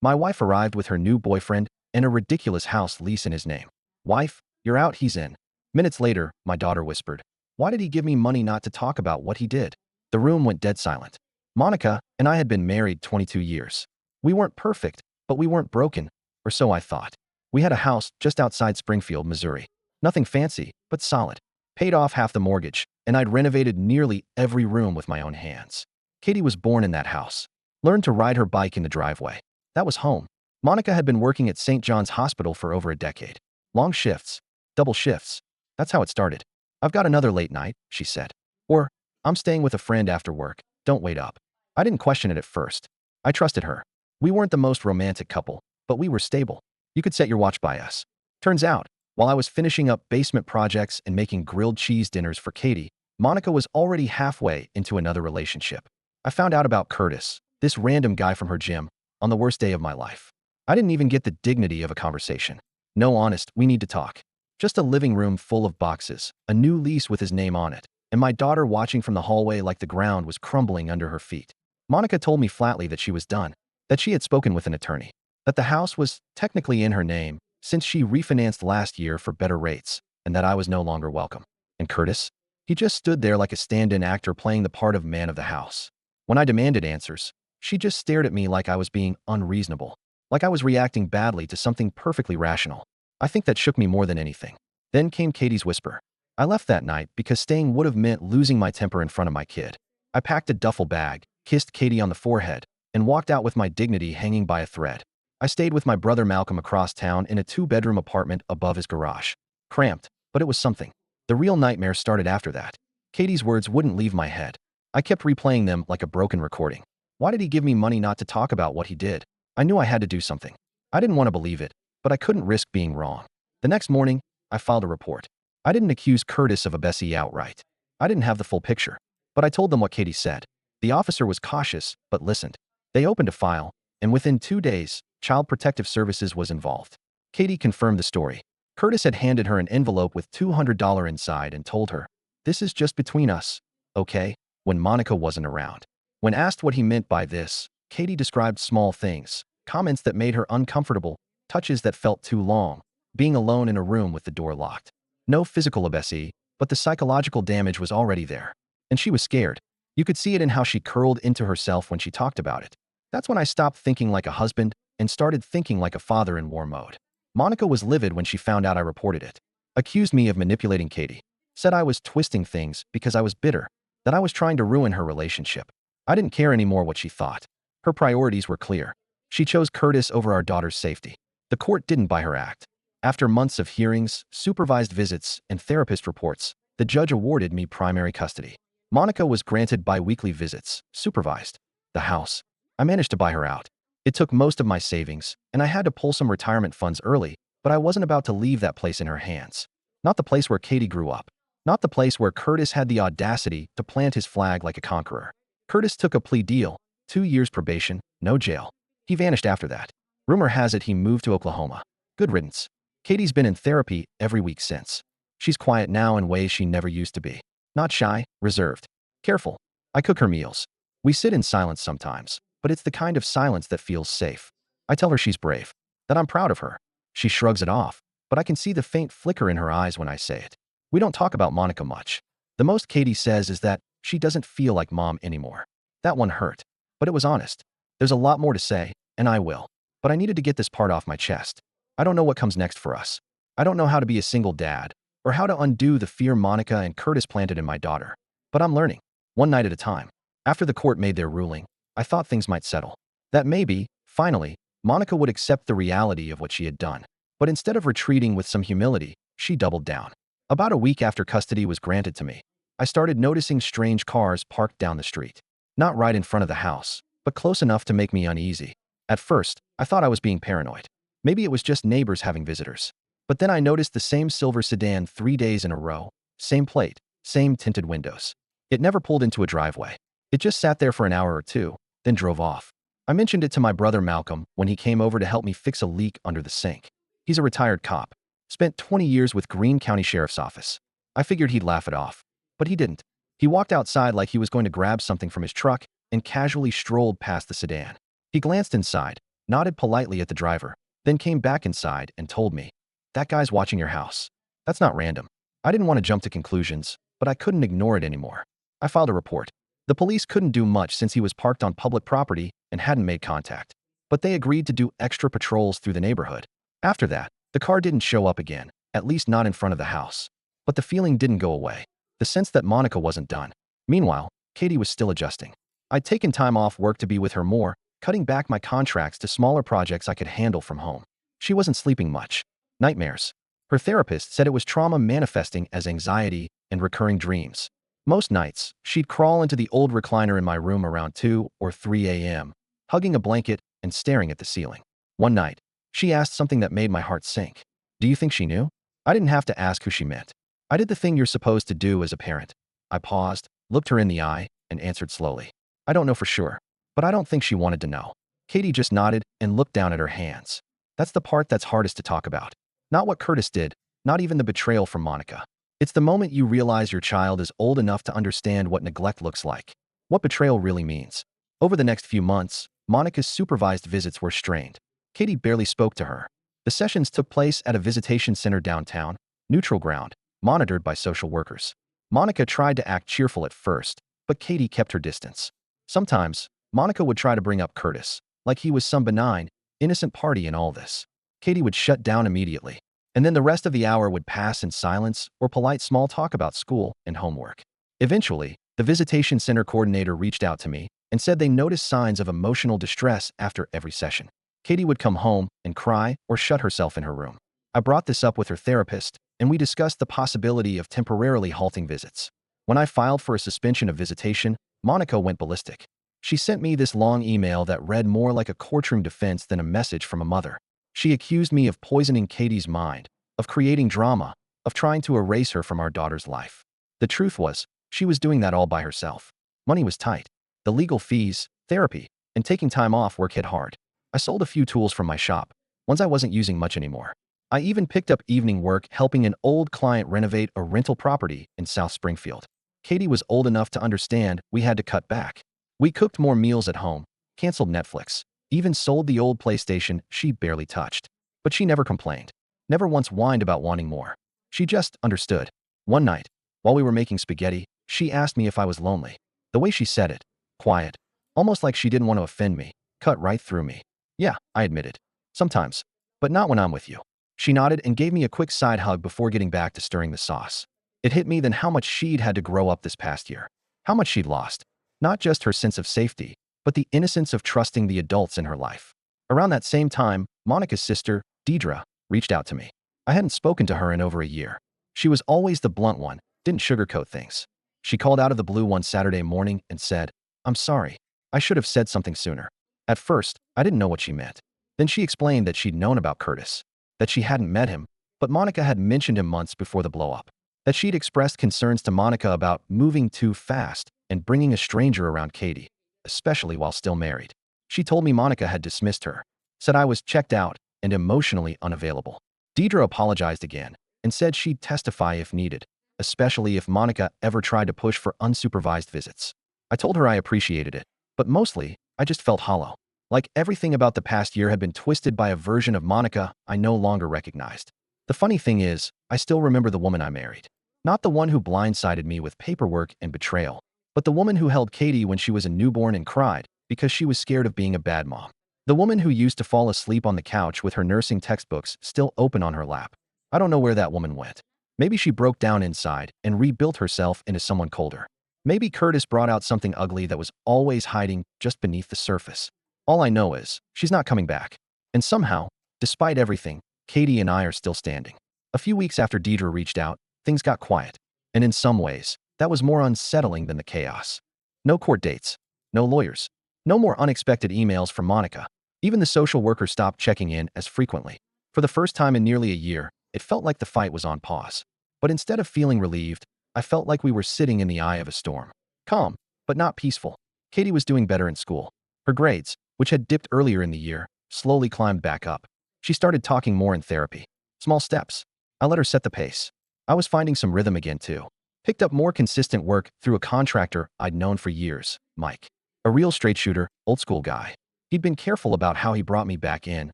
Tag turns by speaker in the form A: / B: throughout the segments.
A: My wife arrived with her new boyfriend and a ridiculous house lease in his name. Wife, you're out, he's in. Minutes later, my daughter whispered, why did he give me money not to talk about what he did? The room went dead silent. Monica and I had been married 22 years. We weren't perfect, but we weren't broken, or so I thought. We had a house just outside Springfield, Missouri. Nothing fancy, but solid. Paid off half the mortgage, and I'd renovated nearly every room with my own hands. Katie was born in that house. Learned to ride her bike in the driveway. That was home. Monica had been working at St. John's Hospital for over a decade. Long shifts. Double shifts. That's how it started. I've got another late night, she said. Or, I'm staying with a friend after work. Don't wait up. I didn't question it at first. I trusted her. We weren't the most romantic couple, but we were stable. You could set your watch by us. Turns out, while I was finishing up basement projects and making grilled cheese dinners for Katie, Monica was already halfway into another relationship. I found out about Curtis, this random guy from her gym, on the worst day of my life. I didn't even get the dignity of a conversation. No, honest, we need to talk. Just a living room full of boxes, a new lease with his name on it, and my daughter watching from the hallway like the ground was crumbling under her feet. Monica told me flatly that she was done, that she had spoken with an attorney, that the house was technically in her name since she refinanced last year for better rates, and that I was no longer welcome. And Curtis? He just stood there like a stand-in actor playing the part of man of the house. When I demanded answers, she just stared at me like I was being unreasonable, like I was reacting badly to something perfectly rational. I think that shook me more than anything. Then came Katie's whisper. I left that night because staying would have meant losing my temper in front of my kid. I packed a duffel bag, kissed Katie on the forehead, and walked out with my dignity hanging by a thread. I stayed with my brother Malcolm across town in a 2-bedroom apartment above his garage. Cramped, but it was something. The real nightmare started after that. Katie's words wouldn't leave my head. I kept replaying them like a broken recording. Why did he give me money not to talk about what he did? I knew I had to do something. I didn't want to believe it, but I couldn't risk being wrong. The next morning, I filed a report. I didn't accuse Curtis of a Bessie outright. I didn't have the full picture, but I told them what Katie said. The officer was cautious, but listened. They opened a file, and within 2 days, Child Protective Services was involved. Katie confirmed the story. Curtis had handed her an envelope with $200 inside and told her, "This is just between us, okay?" when Monica wasn't around. When asked what he meant by this, Katie described small things, comments that made her uncomfortable, touches that felt too long, being alone in a room with the door locked. No physical abuse, but the psychological damage was already there. And she was scared. You could see it in how she curled into herself when she talked about it. That's when I stopped thinking like a husband and started thinking like a father in war mode. Monica was livid when she found out I reported it. Accused me of manipulating Katie. Said I was twisting things because I was bitter, that I was trying to ruin her relationship. I didn't care anymore what she thought. Her priorities were clear. She chose Curtis over our daughter's safety. The court didn't buy her act. After months of hearings, supervised visits, and therapist reports, the judge awarded me primary custody. Monica was granted bi-weekly visits, supervised. The house. I managed to buy her out. It took most of my savings, and I had to pull some retirement funds early, but I wasn't about to leave that place in her hands. Not the place where Katie grew up. Not the place where Curtis had the audacity to plant his flag like a conqueror. Curtis took a plea deal, 2 years probation, no jail. He vanished after that. Rumor has it he moved to Oklahoma. Good riddance. Katie's been in therapy every week since. She's quiet now in ways she never used to be. Not shy, reserved. Careful. I cook her meals. We sit in silence sometimes, but it's the kind of silence that feels safe. I tell her she's brave, that I'm proud of her. She shrugs it off, but I can see the faint flicker in her eyes when I say it. We don't talk about Monica much. The most Katie says is that she doesn't feel like mom anymore. That one hurt, but it was honest. There's a lot more to say, and I will. But I needed to get this part off my chest. I don't know what comes next for us. I don't know how to be a single dad, or how to undo the fear Monica and Curtis planted in my daughter. But I'm learning, one night at a time. After the court made their ruling, I thought things might settle. That maybe, finally, Monica would accept the reality of what she had done. But instead of retreating with some humility, she doubled down. About a week after custody was granted to me, I started noticing strange cars parked down the street. Not right in front of the house, but close enough to make me uneasy. At first, I thought I was being paranoid. Maybe it was just neighbors having visitors. But then I noticed the same silver sedan 3 days in a row, same plate, same tinted windows. It never pulled into a driveway. It just sat there for an hour or two, then drove off. I mentioned it to my brother Malcolm when he came over to help me fix a leak under the sink. He's a retired cop. Spent 20 years with Greene County Sheriff's Office. I figured he'd laugh it off. But he didn't. He walked outside like he was going to grab something from his truck and casually strolled past the sedan. He glanced inside, nodded politely at the driver, then came back inside and told me, "That guy's watching your house." That's not random. I didn't want to jump to conclusions, but I couldn't ignore it anymore. I filed a report. The police couldn't do much since he was parked on public property and hadn't made contact, but they agreed to do extra patrols through the neighborhood. After that, the car didn't show up again, at least not in front of the house. But the feeling didn't go away. The sense that Monica wasn't done. Meanwhile, Katie was still adjusting. I'd taken time off work to be with her more, cutting back my contracts to smaller projects I could handle from home. She wasn't sleeping much. Nightmares. Her therapist said it was trauma manifesting as anxiety and recurring dreams. Most nights, she'd crawl into the old recliner in my room around 2 or 3 a.m., hugging a blanket and staring at the ceiling. One night, she asked something that made my heart sink. Do you think she knew? I didn't have to ask who she meant. I did the thing you're supposed to do as a parent. I paused, looked her in the eye, and answered slowly. I don't know for sure, but I don't think she wanted to know. Katie just nodded and looked down at her hands. That's the part that's hardest to talk about. Not what Curtis did, not even the betrayal from Monica. It's the moment you realize your child is old enough to understand what neglect looks like, what betrayal really means. Over the next few months, Monica's supervised visits were strained. Katie barely spoke to her. The sessions took place at a visitation center downtown, neutral ground, monitored by social workers. Monica tried to act cheerful at first, but Katie kept her distance. Sometimes, Monica would try to bring up Curtis, like he was some benign, innocent party in all this. Katie would shut down immediately, and then the rest of the hour would pass in silence or polite small talk about school and homework. Eventually, the visitation center coordinator reached out to me and said they noticed signs of emotional distress after every session. Katie would come home and cry or shut herself in her room. I brought this up with her therapist, and we discussed the possibility of temporarily halting visits. When I filed for a suspension of visitation, Monica went ballistic. She sent me this long email that read more like a courtroom defense than a message from a mother. She accused me of poisoning Katie's mind, of creating drama, of trying to erase her from our daughter's life. The truth was, she was doing that all by herself. Money was tight. The legal fees, therapy, and taking time off work hit hard. I sold a few tools from my shop, ones I wasn't using much anymore. I even picked up evening work helping an old client renovate a rental property in South Springfield. Katie was old enough to understand we had to cut back. We cooked more meals at home, canceled Netflix, even sold the old PlayStation she barely touched. But she never complained, never once whined about wanting more. She just understood. One night, while we were making spaghetti, she asked me if I was lonely. The way she said it, quiet, almost like she didn't want to offend me, cut right through me. Yeah, I admitted. Sometimes, but not when I'm with you. She nodded and gave me a quick side hug before getting back to stirring the sauce. It hit me then how much she'd had to grow up this past year. How much she'd lost. Not just her sense of safety, but the innocence of trusting the adults in her life. Around that same time, Monica's sister, Deidre, reached out to me. I hadn't spoken to her in over a year. She was always the blunt one, didn't sugarcoat things. She called out of the blue one Saturday morning and said, "I'm sorry. I should have said something sooner." At first, I didn't know what she meant. Then she explained that she'd known about Curtis, that she hadn't met him, but Monica had mentioned him months before the blow-up, that she'd expressed concerns to Monica about moving too fast and bringing a stranger around Katie, especially while still married. She told me Monica had dismissed her, said I was checked out and emotionally unavailable. Deidre apologized again and said she'd testify if needed, especially if Monica ever tried to push for unsupervised visits. I told her I appreciated it, but mostly, I just felt hollow. Like everything about the past year had been twisted by a version of Monica I no longer recognized. The funny thing is, I still remember the woman I married. Not the one who blindsided me with paperwork and betrayal, but the woman who held Katie when she was a newborn and cried because she was scared of being a bad mom. The woman who used to fall asleep on the couch with her nursing textbooks still open on her lap. I don't know where that woman went. Maybe she broke down inside and rebuilt herself into someone colder. Maybe Curtis brought out something ugly that was always hiding just beneath the surface. All I know is, she's not coming back. And somehow, despite everything, Katie and I are still standing. A few weeks after Deidre reached out, things got quiet. And in some ways, that was more unsettling than the chaos. No court dates. No lawyers. No more unexpected emails from Monica. Even the social worker stopped checking in as frequently. For the first time in nearly a year, it felt like the fight was on pause. But instead of feeling relieved, I felt like we were sitting in the eye of a storm. Calm, but not peaceful. Katie was doing better in school. Her grades, which had dipped earlier in the year, slowly climbed back up. She started talking more in therapy. Small steps. I let her set the pace. I was finding some rhythm again too. Picked up more consistent work through a contractor I'd known for years, Mike. A real straight shooter, old school guy. He'd been careful about how he brought me back in,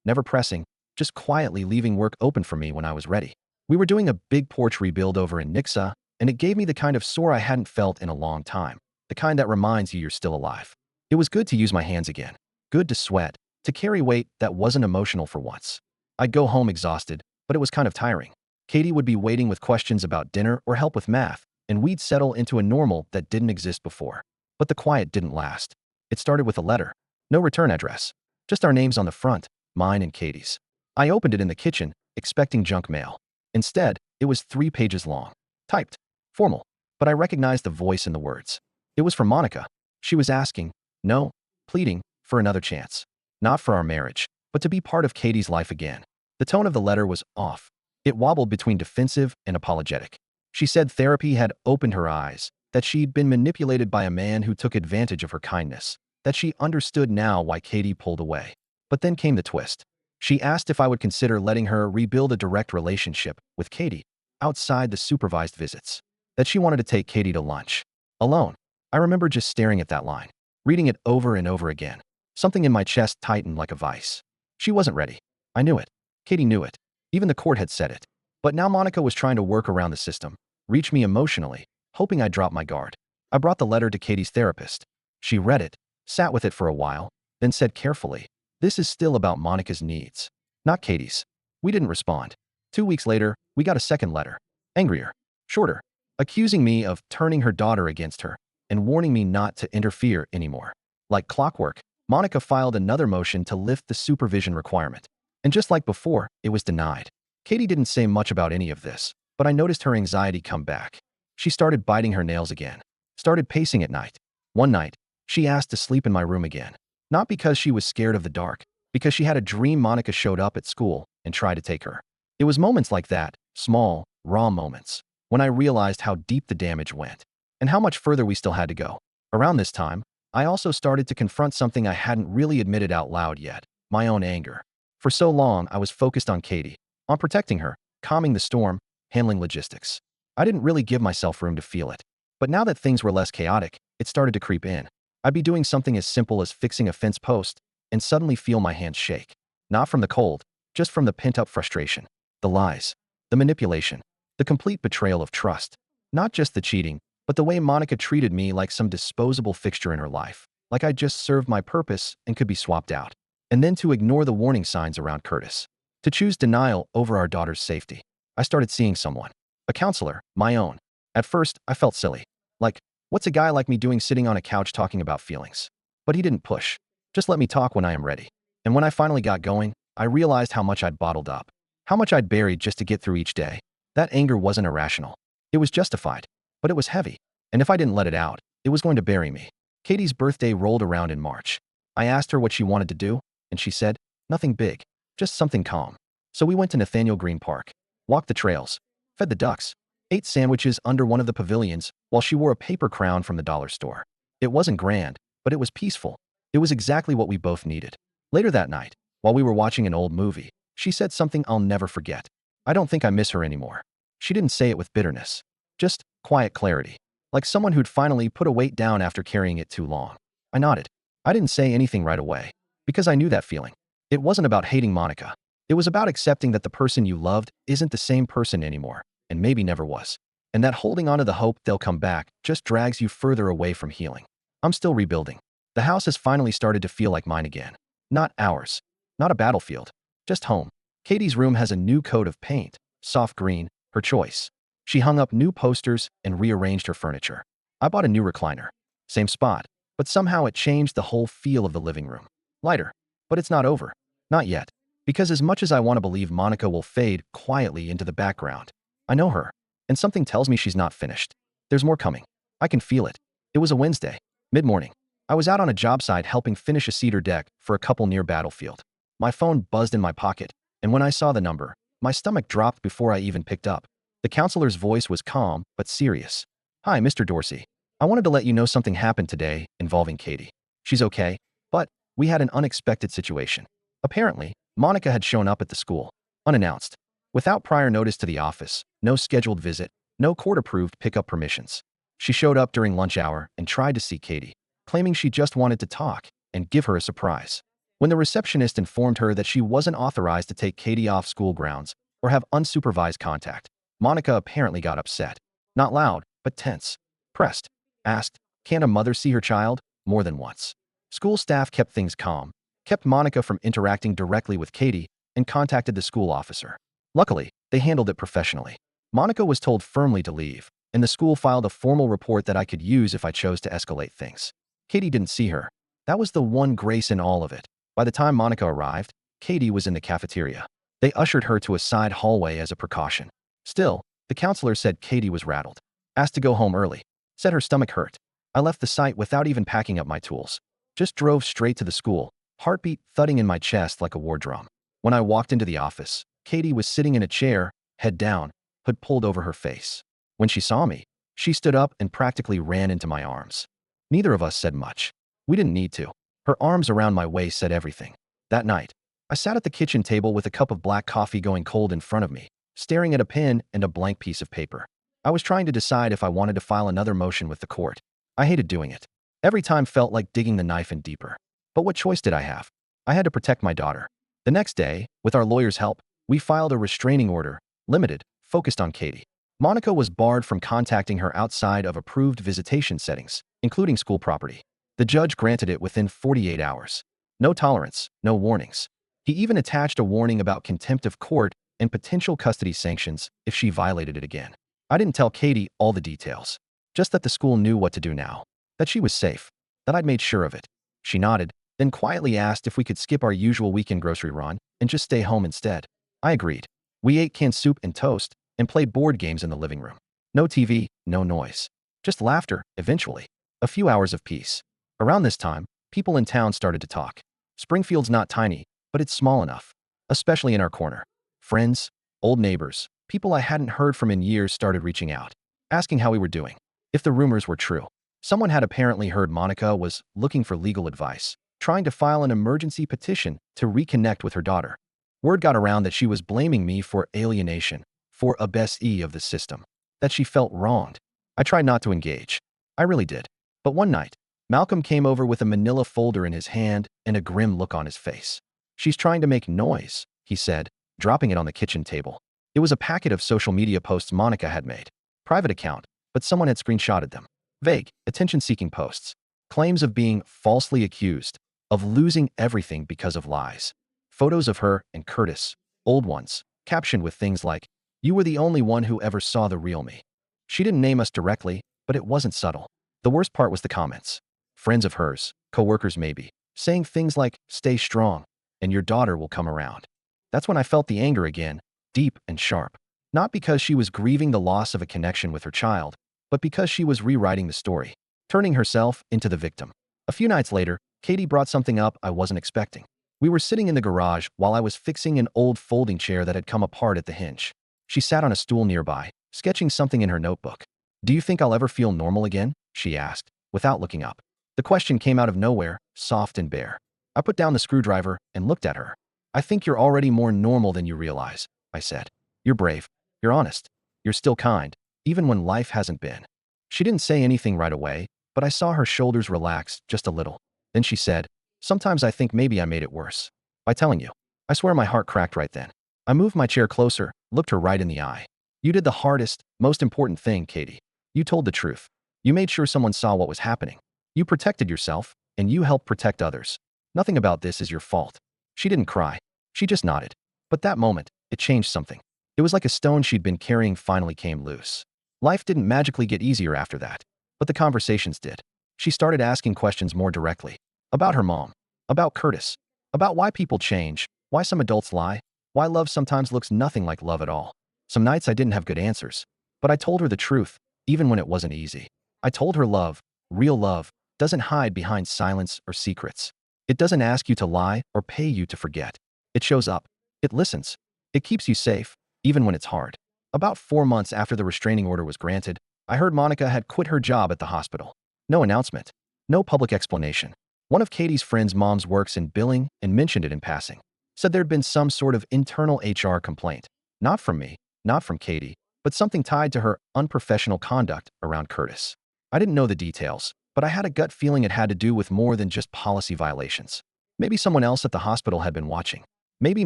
A: never pressing, just quietly leaving work open for me when I was ready. We were doing a big porch rebuild over in Nixa, and it gave me the kind of sore I hadn't felt in a long time, the kind that reminds you you're still alive. It was good to use my hands again, good to sweat, to carry weight that wasn't emotional for once. I'd go home exhausted, but it was kind of tiring. Katie would be waiting with questions about dinner or help with math, and we'd settle into a normal that didn't exist before. But the quiet didn't last. It started with a letter. No return address. Just our names on the front, mine and Katie's. I opened it in the kitchen, expecting junk mail. Instead, it was 3 pages long. Typed. Formal. But I recognized the voice in the words. It was from Monica. She was asking, no, pleading, for another chance. Not for our marriage, but to be part of Katie's life again. The tone of the letter was off. It wobbled between defensive and apologetic. She said therapy had opened her eyes, that she'd been manipulated by a man who took advantage of her kindness, that she understood now why Katie pulled away. But then came the twist. She asked if I would consider letting her rebuild a direct relationship with Katie, outside the supervised visits. That she wanted to take Katie to lunch. Alone. I remember just staring at that line, reading it over and over again. Something in my chest tightened like a vice. She wasn't ready. I knew it. Katie knew it. Even the court had said it. But now Monica was trying to work around the system, reach me emotionally, hoping I'd drop my guard. I brought the letter to Katie's therapist. She read it, sat with it for a while, then said carefully, this is still about Monica's needs, not Katie's. We didn't respond. 2 weeks later, we got a second letter. Angrier. Shorter. Accusing me of turning her daughter against her and warning me not to interfere anymore. Like clockwork, Monica filed another motion to lift the supervision requirement. And just like before, it was denied. Katie didn't say much about any of this, but I noticed her anxiety come back. She started biting her nails again. Started pacing at night. One night, she asked to sleep in my room again. Not because she was scared of the dark, because she had a dream Monica showed up at school and tried to take her. It was moments like that, small, raw moments, when I realized how deep the damage went and how much further we still had to go. Around this time, I also started to confront something I hadn't really admitted out loud yet, my own anger. For so long, I was focused on Katie, on protecting her, calming the storm, handling logistics. I didn't really give myself room to feel it. But now that things were less chaotic, it started to creep in. I'd be doing something as simple as fixing a fence post and suddenly feel my hands shake. Not from the cold, just from the pent-up frustration. The lies. The manipulation. The complete betrayal of trust. Not just the cheating, but the way Monica treated me like some disposable fixture in her life. Like I'd just served my purpose and could be swapped out. And then to ignore the warning signs around Curtis. To choose denial over our daughter's safety. I started seeing someone. A counselor, my own. At first, I felt silly. Like, what's a guy like me doing sitting on a couch talking about feelings? But he didn't push. Just let me talk when I am ready. And when I finally got going, I realized how much I'd bottled up. How much I'd buried just to get through each day. That anger wasn't irrational. It was justified. But it was heavy. And if I didn't let it out, it was going to bury me. Katie's birthday rolled around in March. I asked her what she wanted to do, and she said, nothing big. Just something calm. So we went to Nathaniel Green Park. Walked the trails. Fed the ducks. Ate sandwiches under one of the pavilions while she wore a paper crown from the dollar store. It wasn't grand, but it was peaceful. It was exactly what we both needed. Later that night, while we were watching an old movie, she said something I'll never forget. I don't think I miss her anymore. She didn't say it with bitterness. Just quiet clarity. Like someone who'd finally put a weight down after carrying it too long. I nodded. I didn't say anything right away, because I knew that feeling. It wasn't about hating Monica. It was about accepting that the person you loved isn't the same person anymore, and maybe never was. And that holding on to the hope they'll come back just drags you further away from healing. I'm still rebuilding. The house has finally started to feel like mine again. Not ours. Not a battlefield. Just home. Katie's room has a new coat of paint, soft green, her choice. She hung up new posters and rearranged her furniture. I bought a new recliner. Same spot, but somehow it changed the whole feel of the living room. Lighter. But it's not over. Not yet. Because as much as I want to believe Monica will fade quietly into the background, I know her, and something tells me she's not finished. There's more coming. I can feel it. It was a Wednesday, mid-morning. I was out on a job site helping finish a cedar deck for a couple near Battlefield. My phone buzzed in my pocket, and when I saw the number, my stomach dropped before I even picked up. The counselor's voice was calm but serious. Hi, Mr. Dorsey. I wanted to let you know something happened today involving Katie. She's okay, but we had an unexpected situation. Apparently, Monica had shown up at the school, unannounced, without prior notice to the office, no scheduled visit, no court-approved pickup permissions. She showed up during lunch hour and tried to see Katie, claiming she just wanted to talk. and give her a surprise. When the receptionist informed her that she wasn't authorized to take Katie off school grounds or have unsupervised contact, Monica apparently got upset. Not loud, but tense. Pressed. Asked, "Can't a mother see her child?" More than once. School staff kept things calm, kept Monica from interacting directly with Katie, and contacted the school officer. Luckily, they handled it professionally. Monica was told firmly to leave, and the school filed a formal report that I could use if I chose to escalate things. Katie didn't see her. That was the one grace in all of it. By the time Monica arrived, Katie was in the cafeteria. They ushered her to a side hallway as a precaution. Still, the counselor said Katie was rattled. Asked to go home early. Said her stomach hurt. I left the site without even packing up my tools. Just drove straight to the school, heartbeat thudding in my chest like a war drum. When I walked into the office, Katie was sitting in a chair, head down, hood pulled over her face. When she saw me, she stood up and practically ran into my arms. Neither of us said much. We didn't need to. Her arms around my waist said everything. That night, I sat at the kitchen table with a cup of black coffee going cold in front of me, staring at a pen and a blank piece of paper. I was trying to decide if I wanted to file another motion with the court. I hated doing it. Every time felt like digging the knife in deeper. But what choice did I have? I had to protect my daughter. The next day, with our lawyer's help, we filed a restraining order, limited, focused on Katie. Monica was barred from contacting her outside of approved visitation settings, including school property. The judge granted it within 48 hours. No tolerance, no warnings. He even attached a warning about contempt of court and potential custody sanctions if she violated it again. I didn't tell Katie all the details, just that the school knew what to do now, that she was safe, that I'd made sure of it. She nodded, then quietly asked if we could skip our usual weekend grocery run and just stay home instead. I agreed. We ate canned soup and toast and played board games in the living room. No TV, no noise. Just laughter, eventually. A few hours of peace. Around this time, people in town started to talk. Springfield's not tiny, but it's small enough, especially in our corner. Friends, old neighbors, people I hadn't heard from in years started reaching out, asking how we were doing, if the rumors were true. Someone had apparently heard Monica was looking for legal advice, trying to file an emergency petition to reconnect with her daughter. Word got around that she was blaming me for alienation, for a bestie of the system, that she felt wronged. I tried not to engage. I really did. But one night, Malcolm came over with a manila folder in his hand and a grim look on his face. "She's trying to make noise," he said, dropping it on the kitchen table. It was a packet of social media posts Monica had made. Private account, but someone had screenshotted them. Vague, attention-seeking posts. Claims of being falsely accused, of losing everything because of lies. Photos of her and Curtis, old ones, captioned with things like, "You were the only one who ever saw the real me." She didn't name us directly, but it wasn't subtle. The worst part was the comments. Friends of hers, coworkers maybe, saying things like, "Stay strong, and your daughter will come around." That's when I felt the anger again, deep and sharp. Not because she was grieving the loss of a connection with her child, but because she was rewriting the story, turning herself into the victim. A few nights later, Katie brought something up I wasn't expecting. We were sitting in the garage while I was fixing an old folding chair that had come apart at the hinge. She sat on a stool nearby, sketching something in her notebook. "Do you think I'll ever feel normal again?" she asked, without looking up. The question came out of nowhere, soft and bare. I put down the screwdriver and looked at her. "I think you're already more normal than you realize," I said. "You're brave. You're honest. You're still kind, even when life hasn't been." She didn't say anything right away, but I saw her shoulders relax just a little. Then she said, "Sometimes I think maybe I made it worse by telling you." I swear my heart cracked right then. I moved my chair closer, looked her right in the eye. "You did the hardest, most important thing, Katie. You told the truth. You made sure someone saw what was happening. You protected yourself, and you helped protect others. Nothing about this is your fault." She didn't cry. She just nodded. But that moment, it changed something. It was like a stone she'd been carrying finally came loose. Life didn't magically get easier after that, but the conversations did. She started asking questions more directly. About her mom. About Curtis. About why people change. Why some adults lie. Why love sometimes looks nothing like love at all. Some nights I didn't have good answers, but I told her the truth, even when it wasn't easy. I told her love, real love, doesn't hide behind silence or secrets. It doesn't ask you to lie or pay you to forget. It shows up. It listens. It keeps you safe, even when it's hard. About 4 months after the restraining order was granted, I heard Monica had quit her job at the hospital. No announcement. No public explanation. One of Katie's friends' moms works in billing and mentioned it in passing. Said there'd been some sort of internal HR complaint. Not from me, not from Katie, but something tied to her unprofessional conduct around Curtis. I didn't know the details, but I had a gut feeling it had to do with more than just policy violations. Maybe someone else at the hospital had been watching. Maybe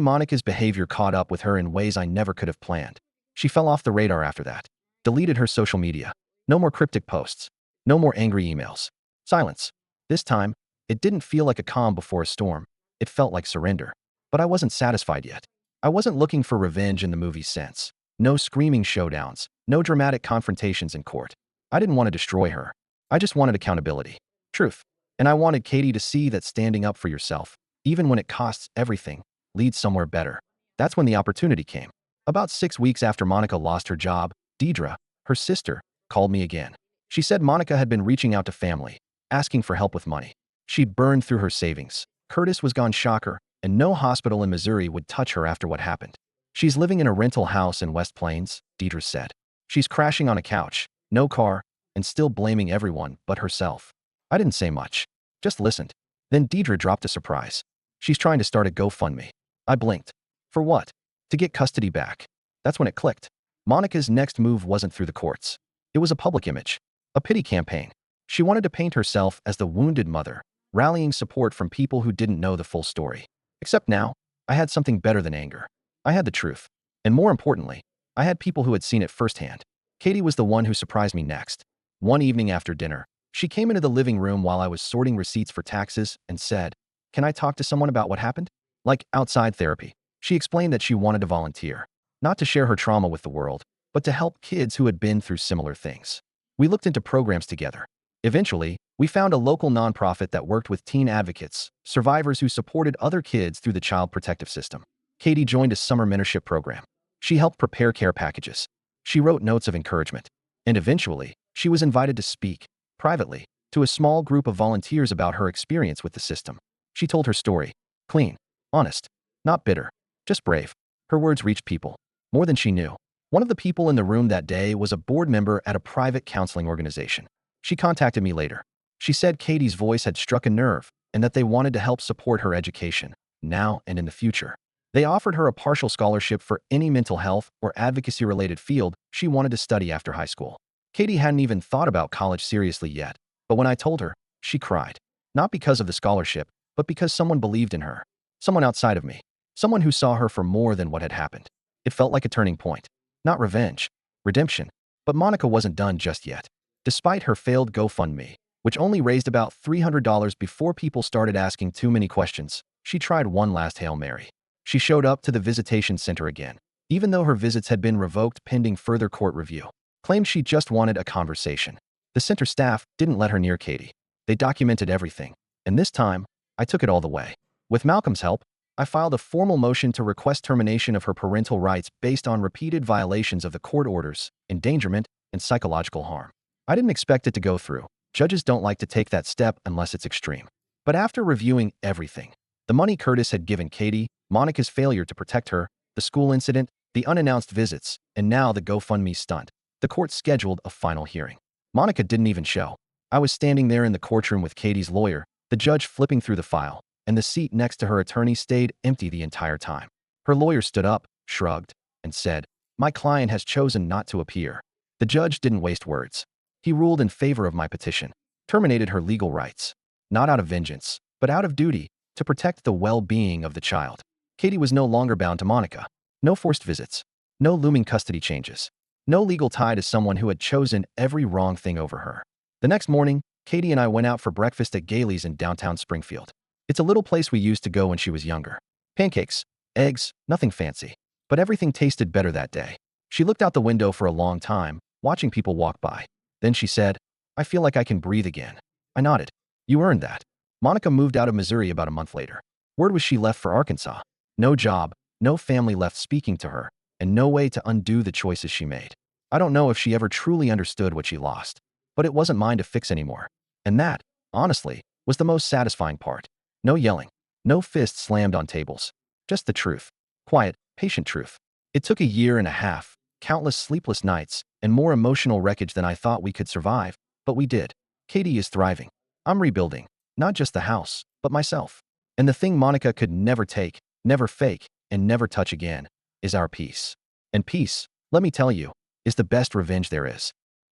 A: Monica's behavior caught up with her in ways I never could have planned. She fell off the radar after that. Deleted her social media. No more cryptic posts. No more angry emails. Silence. This time, it didn't feel like a calm before a storm. It felt like surrender. But I wasn't satisfied yet. I wasn't looking for revenge in the movie's sense. No screaming showdowns. No dramatic confrontations in court. I didn't want to destroy her. I just wanted accountability. Truth. And I wanted Katie to see that standing up for yourself, even when it costs everything, leads somewhere better. That's when the opportunity came. About 6 weeks after Monica lost her job, Deidre, her sister, called me again. She said Monica had been reaching out to family, asking for help with money. She'd burned through her savings. Curtis was gone shocker, and no hospital in Missouri would touch her after what happened. She's living in a rental house in West Plains, Deidre said. She's crashing on a couch, no car, and still blaming everyone but herself. I didn't say much, just listened. Then Deidre dropped a surprise. She's trying to start a GoFundMe. I blinked. For what? To get custody back. That's when it clicked. Monica's next move wasn't through the courts. It was a public image, a pity campaign. She wanted to paint herself as the wounded mother, rallying support from people who didn't know the full story. Except now, I had something better than anger. I had the truth. And more importantly, I had people who had seen it firsthand. Katie was the one who surprised me next. One evening after dinner, she came into the living room while I was sorting receipts for taxes and said, "Can I talk to someone about what happened?" Like outside therapy. She explained that she wanted to volunteer, not to share her trauma with the world, but to help kids who had been through similar things. We looked into programs together. Eventually, we found a local nonprofit that worked with teen advocates, survivors who supported other kids through the Child Protective System. Katie joined a summer mentorship program. She helped prepare care packages. She wrote notes of encouragement. And eventually, she was invited to speak, privately, to a small group of volunteers about her experience with the system. She told her story. Clean. Honest. Not bitter. Just brave. Her words reached people. More than she knew. One of the people in the room that day was a board member at a private counseling organization. She contacted me later. She said Katie's voice had struck a nerve and that they wanted to help support her education, now and in the future. They offered her a partial scholarship for any mental health or advocacy-related field she wanted to study after high school. Katie hadn't even thought about college seriously yet, but when I told her, she cried. Not because of the scholarship, but because someone believed in her. Someone outside of me. Someone who saw her for more than what had happened. It felt like a turning point. Not revenge. Redemption. But Monica wasn't done just yet. Despite her failed GoFundMe, which only raised about $300 before people started asking too many questions, she tried one last Hail Mary. She showed up to the visitation center again, even though her visits had been revoked pending further court review. Claimed she just wanted a conversation. The center staff didn't let her near Katie. They documented everything. And this time, I took it all the way. With Malcolm's help, I filed a formal motion to request termination of her parental rights based on repeated violations of the court orders, endangerment, and psychological harm. I didn't expect it to go through. Judges don't like to take that step unless it's extreme. But after reviewing everything, the money Curtis had given Katie, Monica's failure to protect her, the school incident, the unannounced visits, and now the GoFundMe stunt, the court scheduled a final hearing. Monica didn't even show. I was standing there in the courtroom with Katie's lawyer, the judge flipping through the file, and the seat next to her attorney stayed empty the entire time. Her lawyer stood up, shrugged, and said, "My client has chosen not to appear." The judge didn't waste words. He ruled in favor of my petition, terminated her legal rights, not out of vengeance, but out of duty, to protect the well-being of the child. Katie was no longer bound to Monica. No forced visits. No looming custody changes. No legal tie to someone who had chosen every wrong thing over her. The next morning, Katie and I went out for breakfast at Gailey's in downtown Springfield. It's a little place we used to go when she was younger. Pancakes, eggs, nothing fancy. But everything tasted better that day. She looked out the window for a long time, watching people walk by. Then she said, "I feel like I can breathe again." I nodded. "You earned that." Monica moved out of Missouri about a month later. Word was she left for Arkansas. No job, no family left speaking to her, and no way to undo the choices she made. I don't know if she ever truly understood what she lost, but it wasn't mine to fix anymore. And that, honestly, was the most satisfying part. No yelling. No fists slammed on tables. Just the truth. Quiet, patient truth. It took a year and a half, countless sleepless nights, and more emotional wreckage than I thought we could survive, but we did. Katie is thriving. I'm rebuilding. Not just the house, but myself. And the thing Monica could never take, never fake, and never touch again, is our peace. And peace, let me tell you, is the best revenge there is.